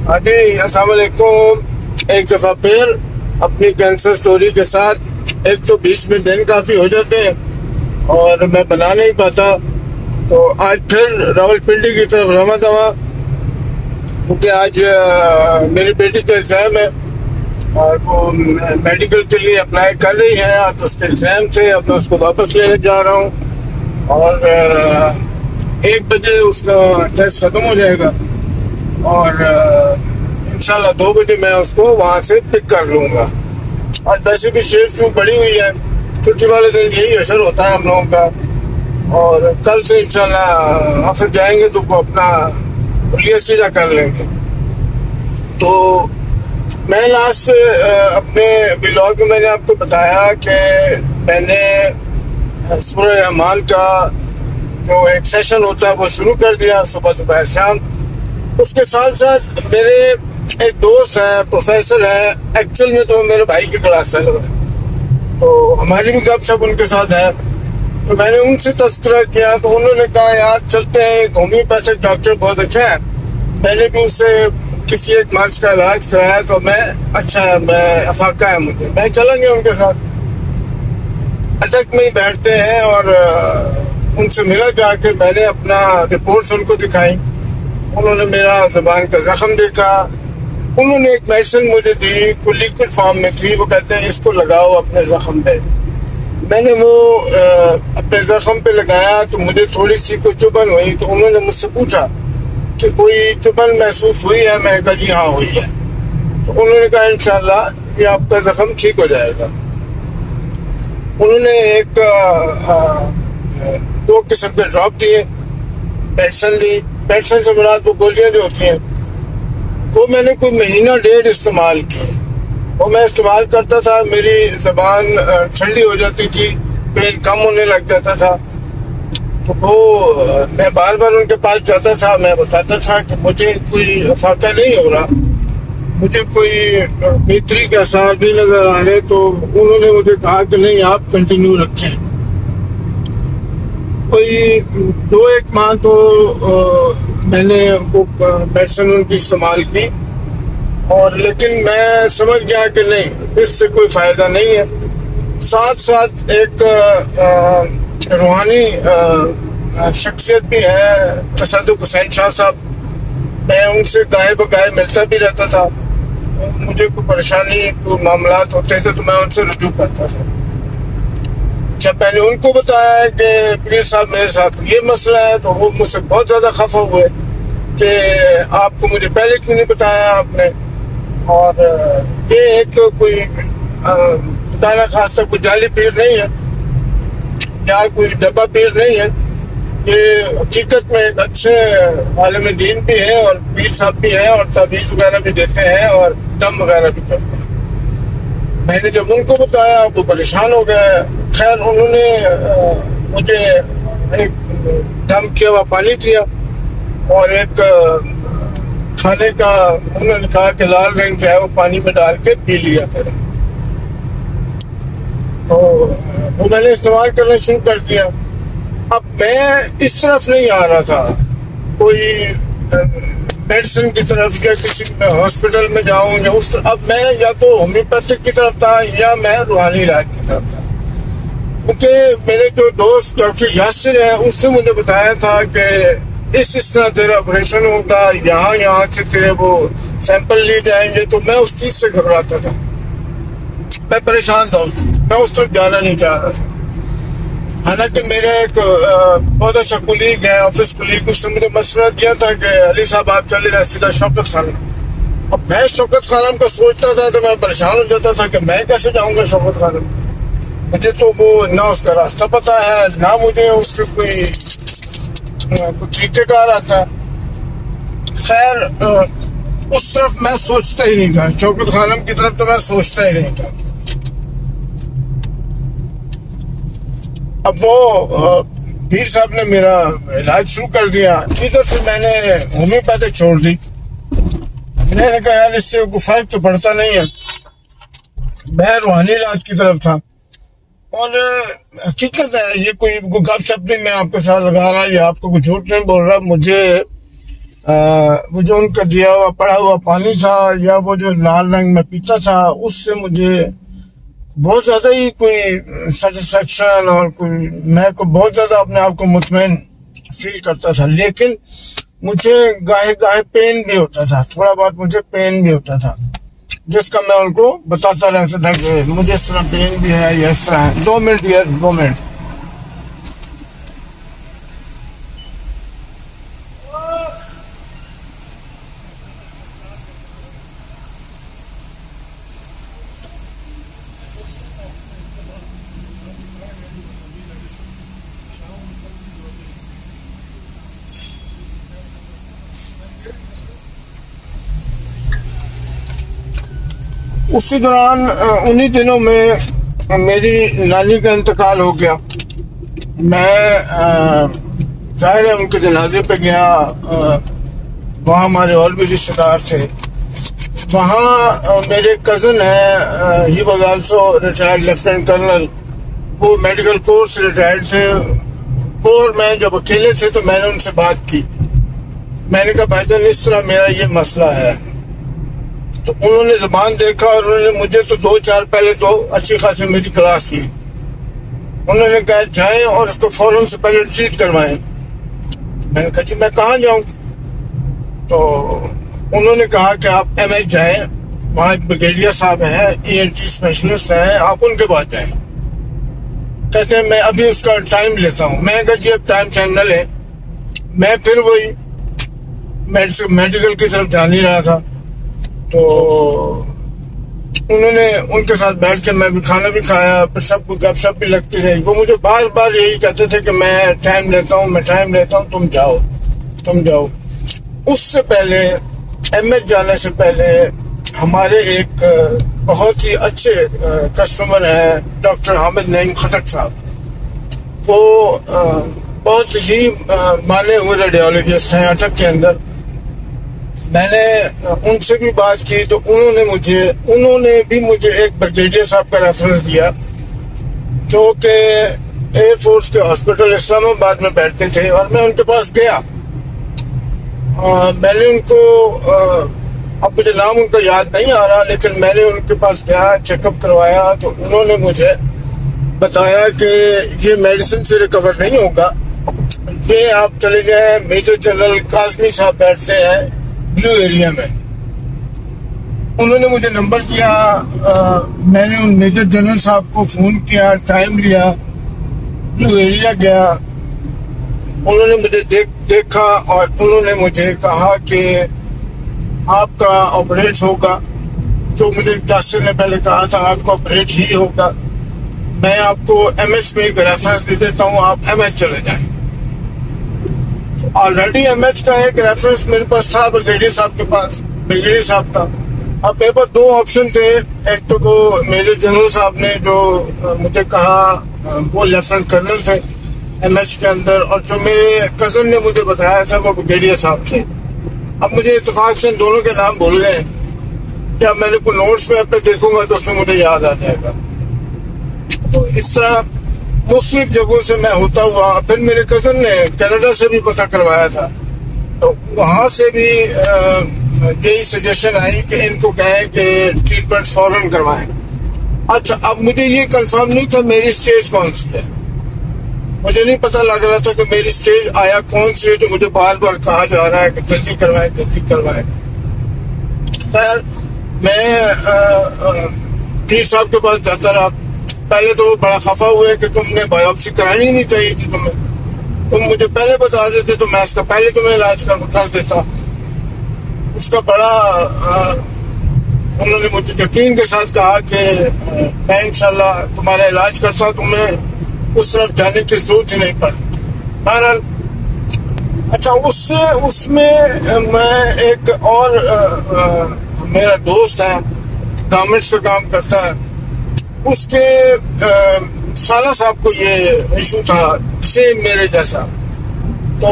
ہاں جی، السلام علیکم۔ ایک دفعہ پھر اپنی کینسر سٹوری کے ساتھ۔ ایک تو بیچ میں دن کافی ہو جاتے ہیں اور میں بنا نہیں پاتا، تو آج پھر راول پنڈی کی طرف روانہ ہوا کیونکہ آج میری بیٹی کا ایگزام ہے اور وہ میڈیکل کے لیے اپلائی کر رہی ہے، تو اس کے ایگزام سے اب میں اس کو واپس لینے جا رہا ہوں اور 1 بجے اس کا ٹیسٹ ختم ہو جائے گا اور انشاءاللہ 2 بجے میں اس کو وہاں سے پک کر لوں گا۔ آج ویسے بھی شیف چوک بڑی ہوئی ہے، چھٹی والے دن یہی اثر ہوتا ہے ہم لوگوں کا، اور کل سے انشاءاللہ آفس جائیں گے تو وہ اپنا کلیہ سیدھا کر لیں گے۔ تو میں لاسٹ اپنے بلاگ میں نے آپ کو بتایا کہ میں نے سورہ رحمان کا جو ایک سیشن ہوتا ہے وہ شروع کر دیا صبح دوپہر شام۔ اس کے ساتھ ساتھ میرے ایک دوست ہے، پروفیسر ہے، ایکچوئل میں تو میرے بھائی کی کلاس فیلو ہے، تو ہماری بھی گپ شپ ان کے ساتھ ہے۔ تو میں نے ان سے تذکرہ کیا تو انہوں نے کہا یار چلتے ہیں، ایک ہومیوپیتھک ڈاکٹر بہت اچھا ہے، میں نے بھی اس سے کسی ایک مرض کا علاج کرایا تو میں اچھا ہے، میں افاقہ ہے مجھے، میں چلیں گے ان کے ساتھ۔ اٹک میں ہی بیٹھتے ہیں اور ان سے ملا جا کے میں نے اپنا رپورٹس ان کو دکھائی، انہوں نے میرا زبان کا زخم دیکھا، انہوں نے ایک میڈیسن مجھے دی، کوئی لیکوڈ فارم میں تھی، وہ کہتے ہیں اس کو لگاؤ اپنے زخم پہ۔ میں نے وہ اپنے زخم پہ لگایا تو مجھے تھوڑی سی کوئی چبھن ہوئی، تو انہوں نے مجھ سے پوچھا کہ کوئی چبھن محسوس ہوئی ہے؟ میں نے کہا جی ہاں ہوئی ہے۔ تو انہوں نے کہا انشاءاللہ یہ آپ کا زخم ٹھیک ہو جائے گا۔ انہوں نے ایک 2 قسم کے ڈراپ دیے، میڈیسن دی، میڈیسن سے مراد وہ گولیاں جو ہوتی ہیں، وہ میں نے کوئی مہینہ ڈیڑھ استعمال کی۔ وہ میں استعمال کرتا تھا، میری زبان ٹھنڈی ہو جاتی تھی، پین کم ہونے لگ جاتا تھا، تو وہ میں بار بار ان کے پاس جاتا تھا، میں بتاتا تھا کہ مجھے کوئی افاقہ نہیں ہو رہا، مجھے کوئی بہتری کے آثار نہیں نظر آ رہے، تو انہوں نے مجھے کہا کہ نہیں آپ کنٹینیو رکھیں۔ کوئی 2-1 ماہ تو میں نے وہ میڈیسن ان کی استعمال کی، اور لیکن میں سمجھ گیا کہ نہیں اس سے کوئی فائدہ نہیں ہے۔ ساتھ ساتھ ایک روحانی شخصیت بھی ہے، تصدق حسین شاہ صاحب، میں ان سے گاہے بگاہے ملتا بھی رہتا تھا، مجھے کوئی پریشانی کوئی معاملات ہوتے تھے تو میں ان سے رجوع کرتا تھا۔ جب میں نے ان کو بتایا کہ پیر صاحب میرے ساتھ یہ مسئلہ ہے، تو وہ مجھ سے بہت زیادہ خفا ہوئے کہ آپ کو مجھے پہلے کیوں نہیں بتایا آپ نے، اور یہ ایک کوئی خدا نہ خواستہ کوئی جعلی پیر نہیں ہے یا کوئی ڈبہ پیر نہیں ہے، یہ حقیقت میں ایک اچھے عالم دین بھی ہیں اور پیر صاحب بھی ہیں، اور تعویذ وغیرہ بھی دیتے ہیں اور دم وغیرہ بھی کرتے ہیں۔ میں نے جب ان کو بتایا وہ پریشان ہو گئے۔ خیر انہوں نے مجھے ایک دم کیا ہوا پانی دیا اور ایک کھانے کا انہوں نے کہا کہ لال رنگ جو ہے وہ پانی میں ڈال کے پی لیا کریں، تو وہ میں نے استعمال کرنا شروع کر دیا۔ اب میں اس طرف نہیں آ رہا تھا کوئی میڈیسن کی طرف یا کسی ہاسپٹل میں جاؤں یا اس طرف، اب میں یا تو ہومیوپیتھک کی طرف تھا یا میں روحانی علاج کی طرف تھا، کیونکہ میرے جو دوست ڈاکٹر یاسر ہے اس نے مجھے بتایا تھا کہ اس طرح تیرا آپریشن ہوگا، یہاں سے تیرے وہ سیمپل لیے جائیں گے، تو میں اس چیز سے گھبراتا تھا، میں پریشان تھا اس چیز، میں اس طرف جانا نہیں چاہ رہا تھا۔ حالانکہ میرا ایک بہت اچھا کولیگ ہے، آفس کولیگ، اس نے مجھے مشورہ دیا تھا کہ علی صاحب آپ چلے جائیں سیدھا شوکت خانم۔ اب میں شوکت خانم کا سوچتا تھا تو میں پریشان ہو جاتا تھا کہ میں کیسے جاؤں گا شوکت خانم، مجھے تو وہ نہ اس کا راستہ پتا ہے، نہ مجھے اس کے کوئی طریقہ کار آتا ہے۔ خیر اس طرف میں سوچتا ہی نہیں تھا، شوکت خانم کی طرف تو میں سوچتا ہی نہیں تھا۔ اب وہ پیر صاحب نے میرا علاج شروع کر دیا، ادھر سے میں نے ہومیوپیتھک چھوڑ دی۔ میں نے کہا یار اس سے کوئی فرق تو پڑتا نہیں ہے، میں روحانی علاج کی طرف تھا۔ اور حقیقت ہے یہ کوئی گپ شپ نہیں میں آپ کے ساتھ لگا رہا یا آپ کو کوئی جھوٹ نہیں بول رہا، مجھے وہ جو ان کا دیا ہوا پڑا ہوا پانی تھا یا وہ جو لال رنگ میں پیتا تھا، اس سے مجھے بہت زیادہ ہی کوئی سیٹسفیکشن اور کوئی میں کو بہت زیادہ اپنے آپ کو مطمئن فیل کرتا تھا. لیکن مجھے گاہے گاہے پین بھی ہوتا تھا، تھوڑا بہت مجھے پین بھی ہوتا تھا، جس کا میں ان کو بتاتا رہتا تھا کہ مجھے اس طرح پین بھی ہے یا اس طرح ہے. 2 منٹ یار 2 منٹ. اسی دوران انہی دنوں میں میری نانی کا انتقال ہو گیا. میں ظاہر ہے ان کے جنازے پہ گیا. وہاں ہمارے اور بھی رشتے دار تھے. وہاں میرے کزن ہیں، he was also retired lieutenant colonel. وہ میڈیکل کورس ریٹائرڈ تھے. اور میں جب اکیلے تھے تو میں نے ان سے بات کی. میں نے کہا بھائی جان اس طرح میرا یہ مسئلہ ہے. تو انہوں نے زبان دیکھا اور انہوں نے مجھے تو 2-4 پہلے تو اچھی خاصی میری کلاس لی. انہوں نے کہا جائیں اور اس کو فوراً سے پہلے ٹریٹ کروائیں. میں نے کہا جی میں کہاں جاؤں؟ تو انہوں نے کہا کہ آپ ایم ایچ جائیں، وہاں ایک بریگیڈیئر صاحب ہیں، ای این ٹی اسپیشلسٹ ہیں، آپ ان کے پاس جائیں. کہتے ہیں میں ابھی اس کا ٹائم لیتا ہوں. میں نے کہا جی اب ٹائم نہ لیں. میں پھر وہی میڈیکل کی طرف جان ہی رہا تھا. تو انہوں نے ان کے ساتھ بیٹھ کے میں بھی کھانا بھی کھایا، پھر سب کو گپ شپ بھی لگتی رہی. وہ مجھے بار بار یہی کہتے تھے کہ میں ٹائم لیتا ہوں تم جاؤ. اس سے پہلے ایم ایچ جانے سے پہلے ہمارے ایک بہت ہی اچھے کسٹمر ہیں ڈاکٹر حامد نعیم خٹک صاحب. وہ بہت ہی مانے ہوئے ریڈیولوجسٹ ہیں اٹک کے اندر. میں نے ان سے بھی بات کی تو انہوں نے بھی مجھے ایک بریگیڈیئر صاحب کا ریفرنس دیا جو کہ ایئر فورس کے ہاسپٹل اسلام آباد میں بیٹھتے تھے. اور میں ان کے پاس گیا. میں نے ان کو اب مجھے نام ان کا یاد نہیں آ رہا، لیکن میں نے ان کے پاس گیا، چیک اپ کروایا. تو انہوں نے مجھے بتایا کہ یہ میڈیسن سے ریکور نہیں ہوگا، یہ آپ چلے گئے میجر جنرل کاظمی صاحب بیٹھتے ہیں بلو ایریا میں. انہوں نے مجھے نمبر دیا. میں نے ان میجر جنرل صاحب کو فون کیا، ٹائم لیا، بلو ایریا گیا. انہوں نے مجھے دیکھا اور انہوں نے مجھے کہا کہ آپ کا آپریٹ ہوگا. جو مجھے ڈاکٹر نے پہلے کہا تھا آپ کو آپریٹ ہی ہوگا. میں آپ کو ایم ایچ میں ایک ریفرنس دے دیتا ہوں، آپ ایم ایچ چلے جائیں. آلریڈی ایم ایچ کا ایک ریفرنس میرے پاس تھا بریگیڈیئر صاحب کے پاس، بریگیڈیئر صاحب تھا. اب میرے پاس 2 آپشن تھے. ایک تو وہ میجر جنرل صاحب نے جو مجھے کہا وہ لیفٹیننٹ کرنل تھے ایم ایچ کے اندر، اور جو میرے کزن نے مجھے بتایا تھا وہ بریگیڈیئر صاحب تھے. اب مجھے اتفاق سے ان دونوں کے نام بھول گئے. کیا میں نے کوئی نوٹس میں اپنے دیکھوں گا تو اس میں مجھے یاد آ جائے گا. تو اس طرح مختلف جگہوں سے میں ہوتا ہوا. پھر میرے کزن نے کینیڈا سے بھی پتہ کروایا تھا، تو وہاں سے بھی یہی سجیشن آئی کہ ان کو کہیں کہ ٹریٹمنٹ فوراً کروائیں. اچھا اب مجھے یہ کنفرم نہیں تھا میری اسٹیج کون سی ہے. مجھے نہیں پتہ لگ رہا تھا کہ میری اسٹیج آیا کون سی ہے جو مجھے بار بار کہا جا رہا ہے کہ جلدی کروائیں. خیر میں پیر صاحب کے پاس جاتا رہا. پہلے تو وہ بڑا خفا ہوئے کہ تم نے بایوپسی کرانی نہیں چاہیے تھی، تم مجھے پہلے بتا دیتے تو میں اس کا پہلے تمہیں علاج کر دیتا. اس کا بڑا انہوں نے مجھے یقین کے ساتھ کہا کہ میں انشاءاللہ تمہارا علاج کرتا، تمہیں اس طرف جانے کی ضرورت ہی نہیں پڑتی. بہرحال اچھا اس میں میں ایک اور میرا دوست ہے گارمنٹس کا کام کرتا ہے، اس کے سالہ صاحب کو یہ ایشو تھا سیم میرے جیسا. تو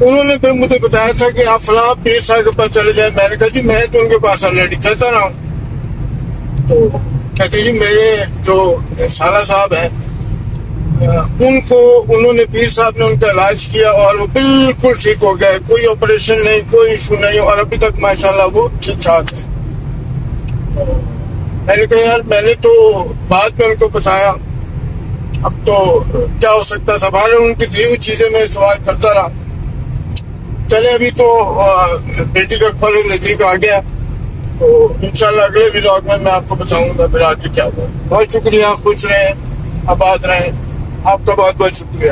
انہوں نے پھر مجھے بتایا تھا کہ آپ فلاں پیر صاحب کے پاس چلے جائیں. میں نے کہا جی میں تو ان کے پاس آلریڈی چلتا رہا ہوں. تو کہتے جی میرے جو سالہ صاحب ہیں انہوں نے پیر صاحب نے ان کا علاج کیا اور وہ بالکل ٹھیک ہو گئے, کوئی آپریشن نہیں, کوئی ایشو نہیں, اور ابھی تک ماشاءاللہ وہ ٹھیک ٹھاک ہے. میں نے کہا یار میں نے تو بعد میں ان کو بتایا, اب تو کیا ہو سکتا ہے, سوال ان کی دی ہوئی چیزیں میں استعمال کرتا رہا. چلے ابھی تو بیٹی کا کالج نزدیک آ گیا, تو انشاءاللہ اگلے ولاگ میں آپ کو بتاؤں گا پھر آگے کیا ہوا. بہت شکریہ, خوش رہیں, آباد رہیں, آپ کا بہت بہت شکریہ.